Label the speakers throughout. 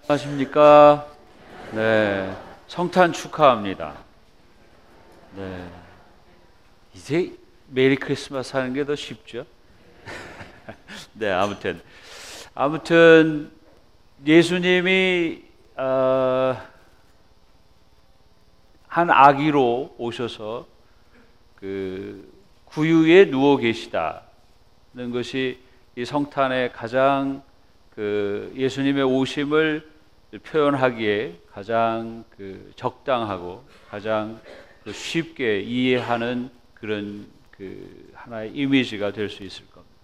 Speaker 1: 안녕하십니까? 네, 성탄 축하합니다. 네, 이제 메리 크리스마스 하는 게 더 쉽죠? 네, 아무튼 예수님이 한 아기로 오셔서 그 구유에 누워 계시다는 것이 이 성탄의 가장 예수님의 오심을 표현하기에 가장 적당하고 가장 쉽게 이해하는 그런 하나의 이미지가 될 수 있을 겁니다.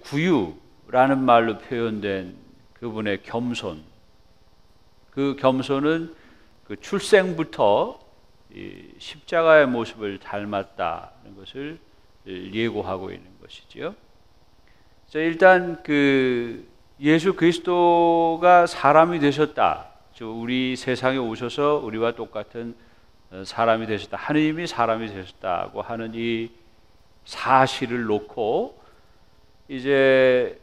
Speaker 1: 구유라는 말로 표현된 그분의 겸손, 그 겸손은 출생부터 이 십자가의 모습을 닮았다는 것을 예고하고 있는 것이지요. 자, 일단 예수 그리스도가 사람이 되셨다. 우리 세상에 오셔서 우리와 똑같은 사람이 되셨다. 하느님이 사람이 되셨다고 하는 이 사실을 놓고 이제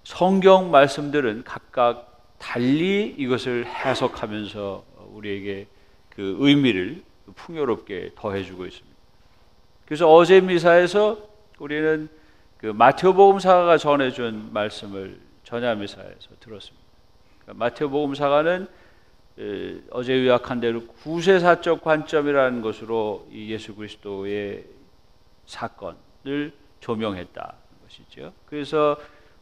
Speaker 1: 성경 말씀들은 각각 달리 이것을 해석하면서 우리에게 그 의미를 풍요롭게 더해주고 있습니다. 그래서 어제 미사에서 우리는 마태복음사가 전해준 말씀을 전야미사에서 들었습니다. 마태복음사가는 어제 요약한 대로 구세사적 관점이라는 것으로 이 예수 그리스도의 사건을 조명했다는 것이죠. 그래서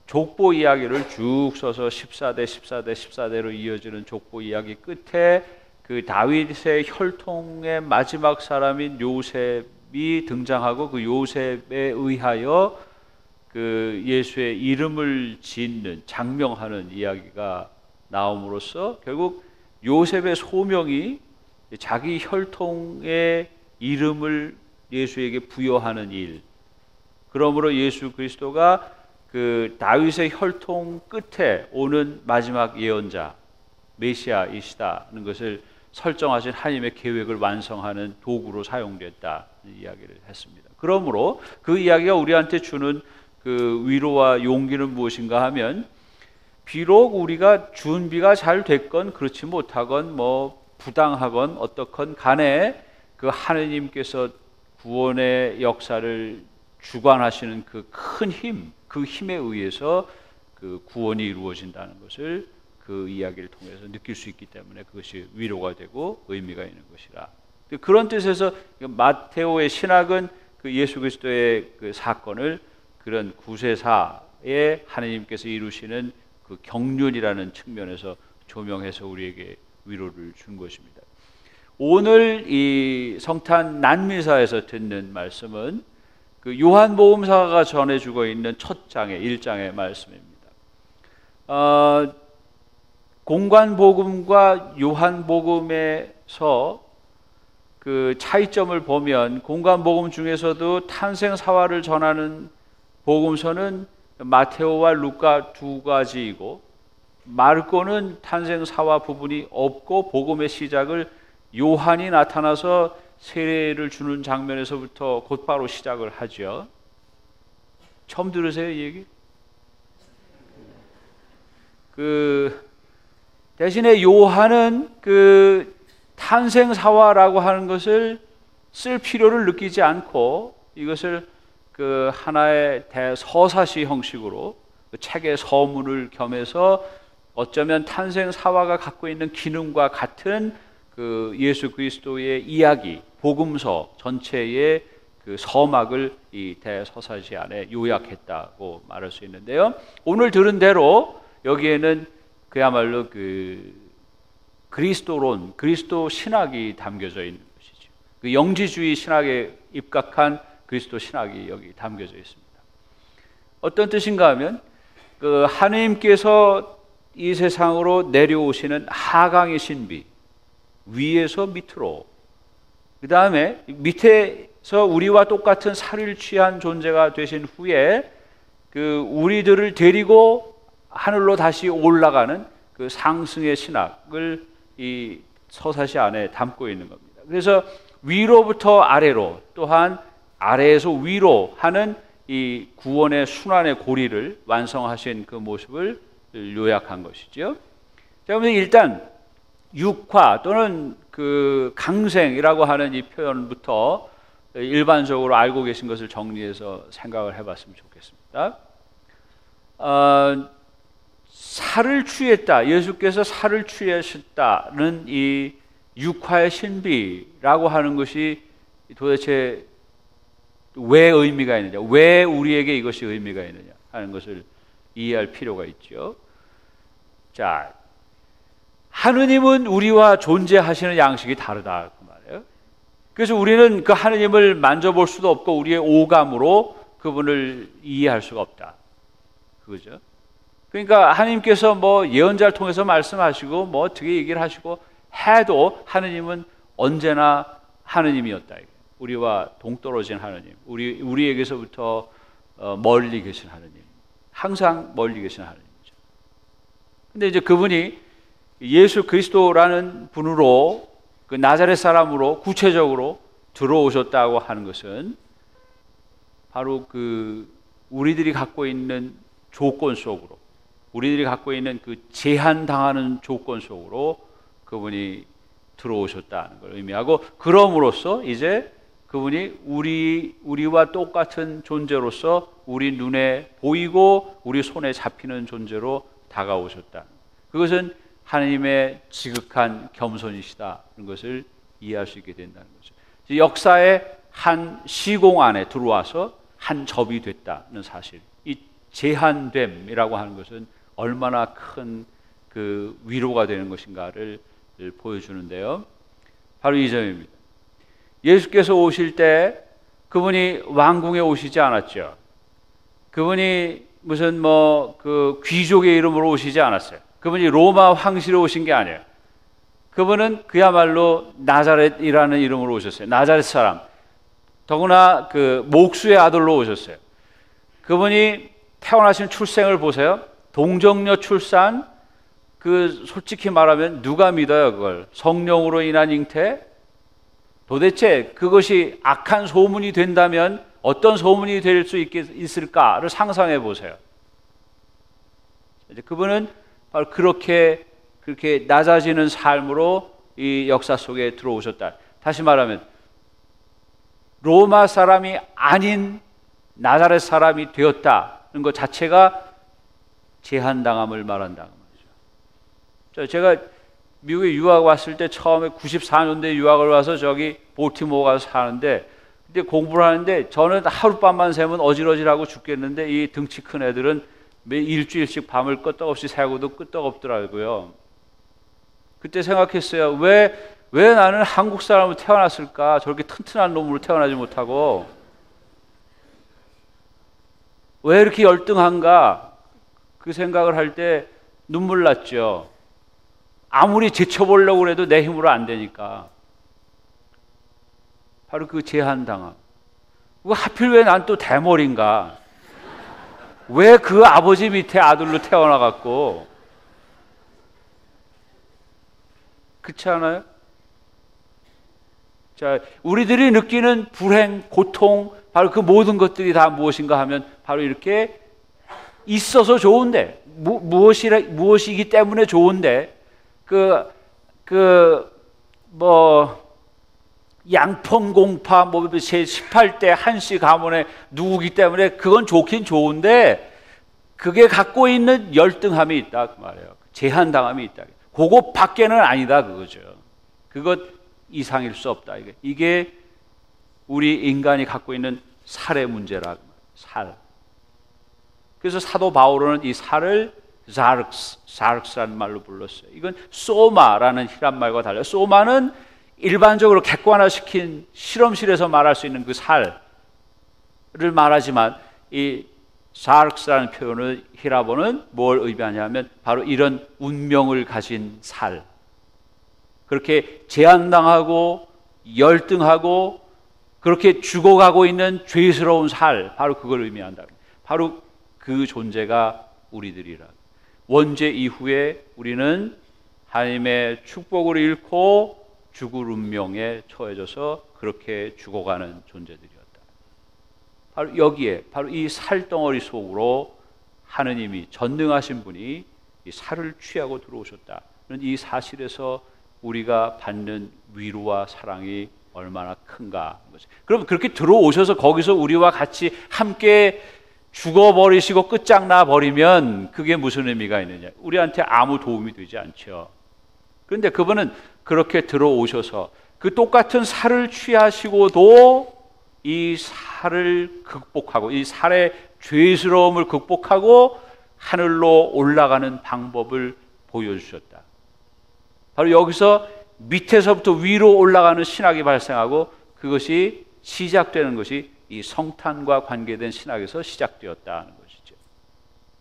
Speaker 1: 족보 이야기를 쭉 써서 14대로 이어지는 족보 이야기 끝에 그 다윗의 혈통의 마지막 사람인 요셉이 등장하고 그 요셉에 의하여 예수의 이름을 짓는 장명하는 이야기가 나옴으로써 결국 요셉의 소명이 자기 혈통의 이름을 예수에게 부여하는 일, 그러므로 예수 그리스도가 다윗의 혈통 끝에 오는 마지막 예언자 메시아이시다는 것을 설정하신 하나님의 계획을 완성하는 도구로 사용됐다는 이야기를 했습니다. 그러므로 그 이야기가 우리한테 주는 위로와 용기는 무엇인가 하면, 비록 우리가 준비가 잘 됐건 그렇지 못하건 부당하건 어떻건 간에 하느님께서 구원의 역사를 주관하시는 큰 힘, 그 힘에 의해서 구원이 이루어진다는 것을 그 이야기를 통해서 느낄 수 있기 때문에 그것이 위로가 되고 의미가 있는 것이라. 그런 뜻에서 마테오의 신학은 예수 그리스도의 사건을 그런 구세사에 하나님께서 이루시는 경륜이라는 측면에서 조명해서 우리에게 위로를 준 것입니다. 오늘 이 성탄 난미사에서 듣는 말씀은 요한복음사가 전해주고 있는 첫 장의 1장의 말씀입니다. 공관복음과 요한복음에서 차이점을 보면, 공관복음 중에서도 탄생사화를 전하는 복음서는 마테오와 루카 두 가지이고, 마르코는 탄생사화 부분이 없고 복음의 시작을 요한이 나타나서 세례를 주는 장면에서부터 곧바로 시작을 하죠. 처음 들으세요, 이 얘기? 대신에 요한은 탄생사화라고 하는 것을 쓸 필요를 느끼지 않고 이것을 하나의 대서사시 형식으로 책의 서문을 겸해서 어쩌면 탄생사화가 갖고 있는 기능과 같은 예수 그리스도의 이야기, 복음서 전체의 서막을 이 대서사시 안에 요약했다고 말할 수 있는데요. 오늘 들은 대로 여기에는 그야말로 그리스도론, 그리스도 신학이 담겨져 있는 것이죠. 영지주의 신학에 입각한 그리스도 신학이 여기 담겨져 있습니다. 어떤 뜻인가 하면 하느님께서 이 세상으로 내려오시는 하강의 신비, 위에서 밑으로, 그 다음에 밑에서 우리와 똑같은 살을 취한 존재가 되신 후에 우리들을 데리고 하늘로 다시 올라가는 상승의 신학을 이 서사시 안에 담고 있는 겁니다. 그래서 위로부터 아래로, 또한 아래에서 위로 하는 이 구원의 순환의 고리를 완성하신 그 모습을 요약한 것이죠. 자, 그러면 일단 육화 또는 그 강생이라고 하는 이 표현부터 일반적으로 알고 계신 것을 정리해서 생각을 해봤으면 좋겠습니다. 살을 취했다. 예수께서 살을 취하셨다는 이 육화의 신비라고 하는 것이 도대체 왜 의미가 있느냐, 왜 우리에게 이것이 의미가 있느냐 하는 것을 이해할 필요가 있죠. 자, 하느님은 우리와 존재하시는 양식이 다르다 그 말이에요. 그래서 우리는 그 하느님을 만져볼 수도 없고 우리의 오감으로 그분을 이해할 수가 없다. 그거죠. 그러니까 하나님께서 뭐 예언자를 통해서 말씀하시고 뭐 어떻게 얘기를 하시고 해도 하느님은 언제나 하느님이었다. 우리와 동떨어진 하느님, 우리에게서부터 멀리 계신 하느님, 항상 멀리 계신 하느님이죠. 근데 이제 그분이 예수 그리스도라는 분으로 그 나자렛 사람으로 구체적으로 들어오셨다고 하는 것은 바로 그 우리들이 갖고 있는 조건 속으로, 우리들이 갖고 있는 그 제한당하는 조건 속으로 그분이 들어오셨다는 걸 의미하고, 그럼으로써 이제 그분이 우리와 똑같은 존재로서 우리 눈에 보이고 우리 손에 잡히는 존재로 다가오셨다. 그것은 하나님의 지극한 겸손이시다는 것을 이해할 수 있게 된다는 거죠. 역사의 한 시공 안에 들어와서 한 접이 됐다는 사실, 이 제한됨이라고 하는 것은 얼마나 큰 그 위로가 되는 것인가를 보여주는데요. 바로 이 점입니다. 예수께서 오실 때 그분이 왕궁에 오시지 않았죠. 그분이 무슨 뭐 그 귀족의 이름으로 오시지 않았어요. 그분이 로마 황실로 오신 게 아니에요. 그분은 그야말로 나자렛이라는 이름으로 오셨어요. 나자렛 사람. 더구나 그 목수의 아들로 오셨어요. 그분이 태어나신 출생을 보세요. 동정녀 출산, 그 솔직히 말하면 누가 믿어요 그걸? 성령으로 인한 잉태? 도대체 그것이 악한 소문이 된다면 어떤 소문이 될 수 있을까를 상상해 보세요. 이제 그분은 바로 그렇게 낮아지는 삶으로 이 역사 속에 들어오셨다. 다시 말하면 로마 사람이 아닌 나자렛 사람이 되었다는 것 자체가 제한당함을 말한다는 거죠. 제가 미국에 유학 왔을 때 처음에 94년도에 유학을 와서 저기 볼티모어 가서 사는데, 근데 공부를 하는데 저는 하룻밤만 새면 어질어질하고 죽겠는데 이 등치 큰 애들은 매 일주일씩 밤을 끄떡없이 새고도 끄떡없더라고요. 그때 생각했어요. 왜 나는 한국 사람으로 태어났을까? 저렇게 튼튼한 놈으로 태어나지 못하고 왜 이렇게 열등한가? 그 생각을 할 때 눈물 났죠. 아무리 제쳐보려고 해도 내 힘으로 안 되니까. 바로 그 제한당함. 하필 왜 난 또 대머리인가? 왜 그 아버지 밑에 아들로 태어나갖고? 그렇지 않아요? 자, 우리들이 느끼는 불행, 고통, 바로 그 모든 것들이 다 무엇인가 하면 바로 이렇게 있어서 좋은데, 무엇이기 때문에 좋은데, 양평공파, 제 18대 한씨 가문의 누구기 때문에 그건 좋긴 좋은데, 그게 갖고 있는 열등함이 있다, 그 말이에요. 제한당함이 있다. 그거 밖에는 아니다, 그거죠. 그것 이상일 수 없다. 이게 우리 인간이 갖고 있는 살의 문제라, 살. 그래서 사도 바울은 이 살을 자르크스라는 말로 불렀어요. 이건 소마라는 히람 말과 달라요. 소마는 일반적으로 객관화시킨 실험실에서 말할 수 있는 그 살을 말하지만, 이 자르크스라는 표현을 히라보는 뭘 의미하냐면 바로 이런 운명을 가진 살, 그렇게 제한당하고 열등하고 그렇게 죽어가고 있는 죄스러운 살, 바로 그걸 의미한다. 바로 그 존재가 우리들이라. 원죄 이후에 우리는 하나님의 축복을 잃고 죽을 운명에 처해져서 그렇게 죽어가는 존재들이었다. 바로 여기에, 바로 이 살덩어리 속으로 하느님이, 전능하신 분이 이 살을 취하고 들어오셨다 이 사실에서 우리가 받는 위로와 사랑이 얼마나 큰가. 그럼 그렇게 들어오셔서 거기서 우리와 같이 함께 죽어버리시고 끝장나 버리면 그게 무슨 의미가 있느냐? 우리한테 아무 도움이 되지 않죠. 그런데 그분은 그렇게 들어오셔서 그 똑같은 살을 취하시고도 이 살을 극복하고 이 살의 죄스러움을 극복하고 하늘로 올라가는 방법을 보여주셨다. 바로 여기서 밑에서부터 위로 올라가는 신학이 발생하고 그것이 시작되는 것이 이 성탄과 관계된 신학에서 시작되었다는 것이죠.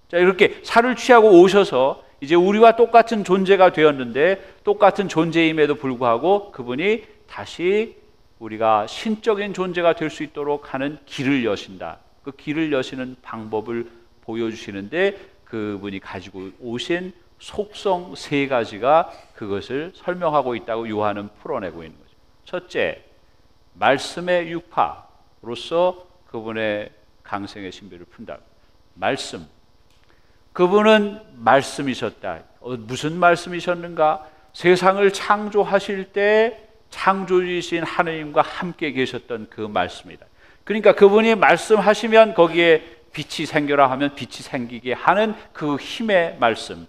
Speaker 1: 자, 이렇게 살을 취하고 오셔서 이제 우리와 똑같은 존재가 되었는데 똑같은 존재임에도 불구하고 그분이 다시 우리가 신적인 존재가 될 수 있도록 하는 길을 여신다. 그 길을 여시는 방법을 보여주시는데 그분이 가지고 오신 속성 세 가지가 그것을 설명하고 있다고 요한은 풀어내고 있는 거죠. 첫째, 말씀의 육파로서 그분의 강생의 신비를 푼다. 말씀. 그분은 말씀이셨다. 무슨 말씀이셨는가? 세상을 창조하실 때 창조주이신 하느님과 함께 계셨던 그 말씀이다. 그러니까 그분이 말씀하시면 거기에 빛이 생겨라 하면 빛이 생기게 하는 그 힘의 말씀.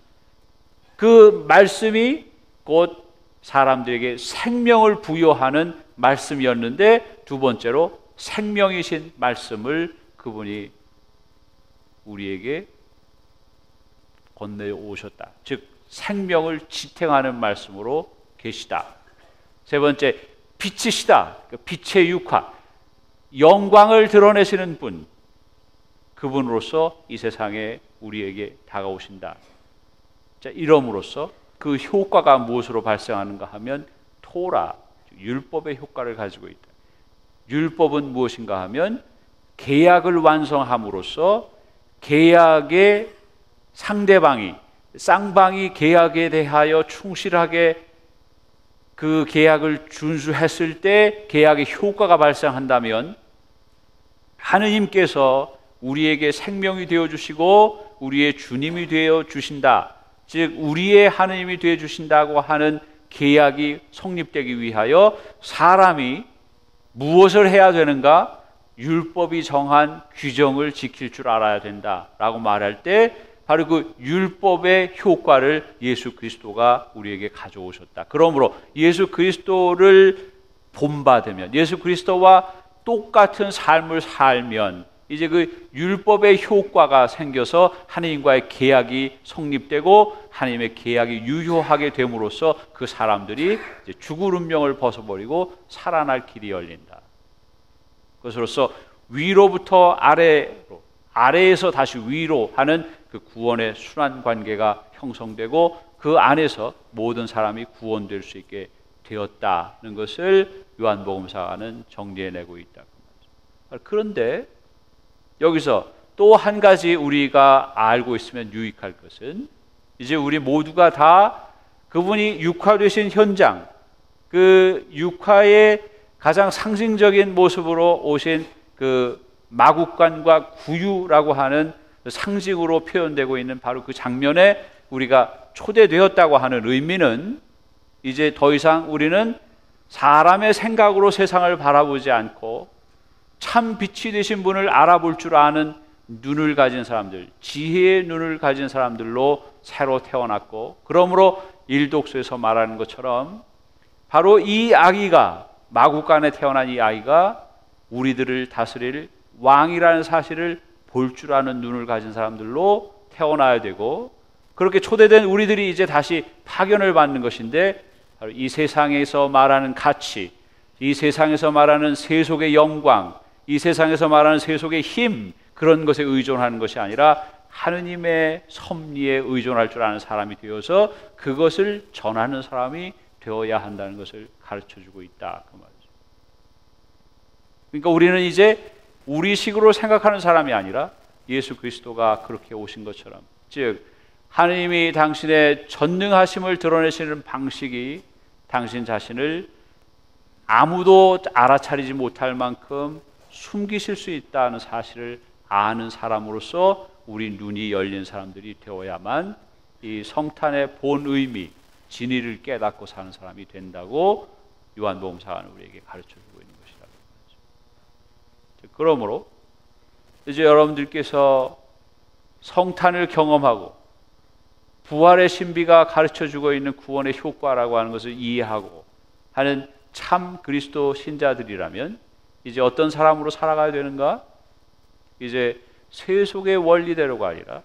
Speaker 1: 그 말씀이 곧 사람들에게 생명을 부여하는 말씀이었는데 두 번째로 생명이신 말씀을 그분이 우리에게 건네어 오셨다. 즉 생명을 지탱하는 말씀으로 계시다. 세 번째, 빛이시다. 빛의 육화, 영광을 드러내시는 분, 그분으로서 이 세상에 우리에게 다가오신다. 자, 이름으로써 그 효과가 무엇으로 발생하는가 하면 토라, 율법의 효과를 가지고 있다. 율법은 무엇인가 하면 계약을 완성함으로써 계약의 상대방이, 쌍방이 계약에 대하여 충실하게 그 계약을 준수했을 때 계약의 효과가 발생한다면 하느님께서 우리에게 생명이 되어주시고 우리의 주님이 되어주신다. 즉 우리의 하느님이 되어주신다고 하는 계약이 성립되기 위하여 사람이 무엇을 해야 되는가? 율법이 정한 규정을 지킬 줄 알아야 된다라고 말할 때 바로 그 율법의 효과를 예수 그리스도가 우리에게 가져오셨다. 그러므로 예수 그리스도를 본받으면, 예수 그리스도와 똑같은 삶을 살면 이제 그 율법의 효과가 생겨서 하나님과의 계약이 성립되고 하나님의 계약이 유효하게 됨으로써 그 사람들이 이제 죽을 운명을 벗어버리고 살아날 길이 열린다. 그것으로서 위로부터 아래로, 아래에서 다시 위로 하는 그 구원의 순환 관계가 형성되고 그 안에서 모든 사람이 구원될 수 있게 되었다는 것을 요한복음사가는 정리해내고 있다. 그런데 여기서 또 한 가지 우리가 알고 있으면 유익할 것은 이제 우리 모두가 다 그분이 육화되신 현장, 그 육화의 가장 상징적인 모습으로 오신 그 마국간과 구유라고 하는 상징으로 표현되고 있는 바로 그 장면에 우리가 초대되었다고 하는 의미는 이제 더 이상 우리는 사람의 생각으로 세상을 바라보지 않고 참 빛이 되신 분을 알아볼 줄 아는 눈을 가진 사람들, 지혜의 눈을 가진 사람들로 새로 태어났고, 그러므로 일독서에서 말하는 것처럼 바로 이 아기가, 마국간에 태어난 이 아이가 우리들을 다스릴 왕이라는 사실을 볼 줄 아는 눈을 가진 사람들로 태어나야 되고, 그렇게 초대된 우리들이 이제 다시 파견을 받는 것인데 바로 이 세상에서 말하는 가치, 이 세상에서 말하는 세속의 영광, 이 세상에서 말하는 세속의 힘, 그런 것에 의존하는 것이 아니라 하느님의 섭리에 의존할 줄 아는 사람이 되어서 그것을 전하는 사람이 되어야 한다는 것을 가르쳐주고 있다, 그 말이죠. 그러니까 우리는 이제 우리식으로 생각하는 사람이 아니라 예수 그리스도가 그렇게 오신 것처럼, 즉 하느님이 당신의 전능하심을 드러내시는 방식이 당신 자신을 아무도 알아차리지 못할 만큼 숨기실 수 있다는 사실을 아는 사람으로서 우리 눈이 열린 사람들이 되어야만 이 성탄의 본 의미, 진리를 깨닫고 사는 사람이 된다고 요한복음사는 우리에게 가르쳐주고 있는 것이라고 하죠. 그러므로 이제 여러분들께서 성탄을 경험하고 부활의 신비가 가르쳐주고 있는 구원의 효과라고 하는 것을 이해하고 하는 참 그리스도 신자들이라면 이제 어떤 사람으로 살아가야 되는가? 이제 세속의 원리대로가 아니라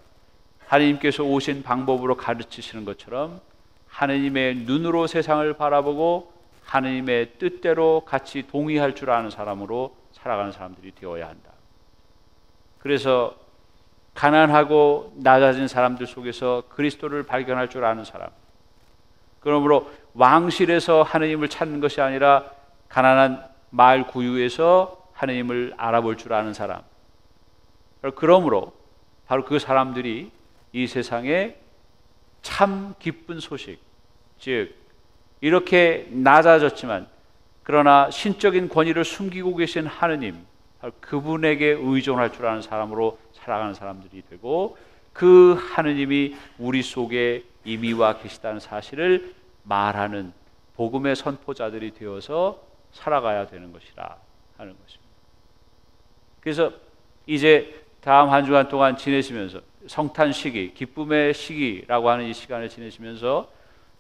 Speaker 1: 하나님께서 오신 방법으로 가르치시는 것처럼 하나님의 눈으로 세상을 바라보고 하나님의 뜻대로 같이 동의할 줄 아는 사람으로 살아가는 사람들이 되어야 한다. 그래서 가난하고 낮아진 사람들 속에서 그리스도를 발견할 줄 아는 사람, 그러므로 왕실에서 하나님을 찾는 것이 아니라 가난한 마을 구유에서 하나님을 알아볼 줄 아는 사람, 그러므로 바로 그 사람들이 이 세상에 참 기쁜 소식, 즉 이렇게 낮아졌지만 그러나 신적인 권위를 숨기고 계신 하느님, 바로 그분에게 의존할 줄 아는 사람으로 살아가는 사람들이 되고, 그 하느님이 우리 속에 이미 와 계시다는 사실을 말하는 복음의 선포자들이 되어서 살아가야 되는 것이라 하는 것입니다. 그래서 이제 다음 한 주간 동안 지내시면서 성탄 시기, 기쁨의 시기라고 하는 이 시간을 지내시면서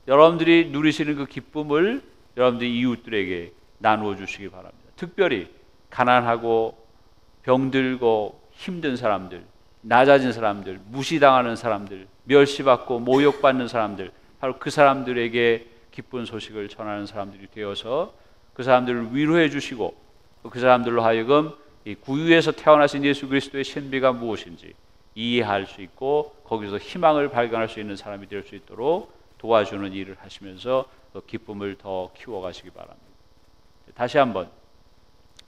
Speaker 1: 여러분들이 누리시는 그 기쁨을 여러분들이 이웃들에게 나누어 주시기 바랍니다. 특별히 가난하고 병들고 힘든 사람들, 낮아진 사람들, 무시당하는 사람들, 멸시받고 모욕받는 사람들, 바로 그 사람들에게 기쁜 소식을 전하는 사람들이 되어서 그 사람들을 위로해 주시고 그 사람들로 하여금 이 구유에서 태어나신 예수 그리스도의 신비가 무엇인지 이해할 수 있고 거기서 희망을 발견할 수 있는 사람이 될 수 있도록 도와주는 일을 하시면서 그 기쁨을 더 키워가시기 바랍니다. 다시 한번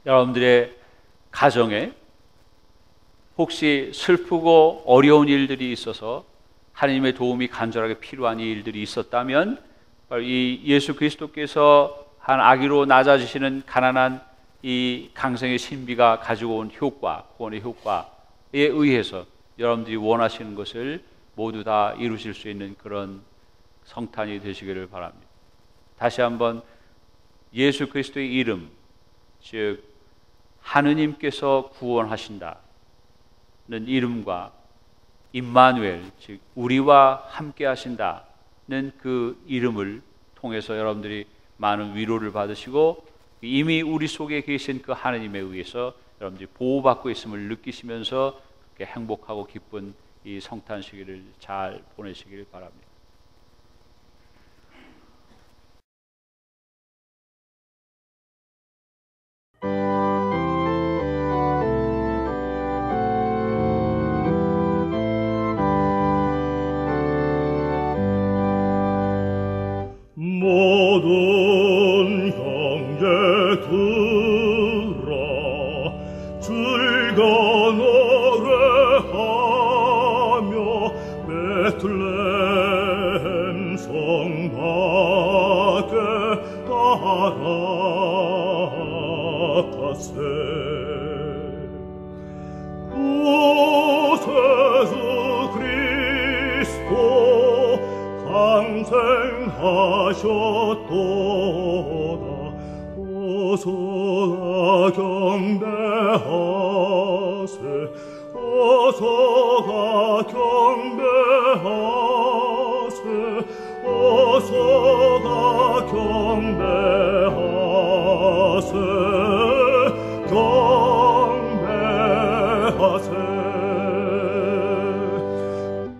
Speaker 1: 여러분들의 가정에 혹시 슬프고 어려운 일들이 있어서 하나님의 도움이 간절하게 필요한 일들이 있었다면 이 예수 그리스도께서 한 아기로 낮아지시는 가난한 이 강성의 신비가 가지고 온 효과, 구원의 효과에 의해서 여러분들이 원하시는 것을 모두 다 이루실 수 있는 그런 성탄이 되시기를 바랍니다. 다시 한번 예수 그리스도의 이름, 즉 하느님께서 구원하신다는 이름과 임마누엘, 즉 우리와 함께 하신다는 그 이름을 통해서 여러분들이 많은 위로를 받으시고 이미 우리 속에 계신 그 하느님에 의해서 여러분들이 보호받고 있음을 느끼시면서 그렇게 행복하고 기쁜 이 성탄 시기를 잘 보내시길 바랍니다.
Speaker 2: 모든 형제들아 즐거운 노래하며 베들레헴 성 밖에 따라가세 구세주 그리스도 강생하셨도다 어서라 경배하세 어서가 경배하세 어서가 경배하세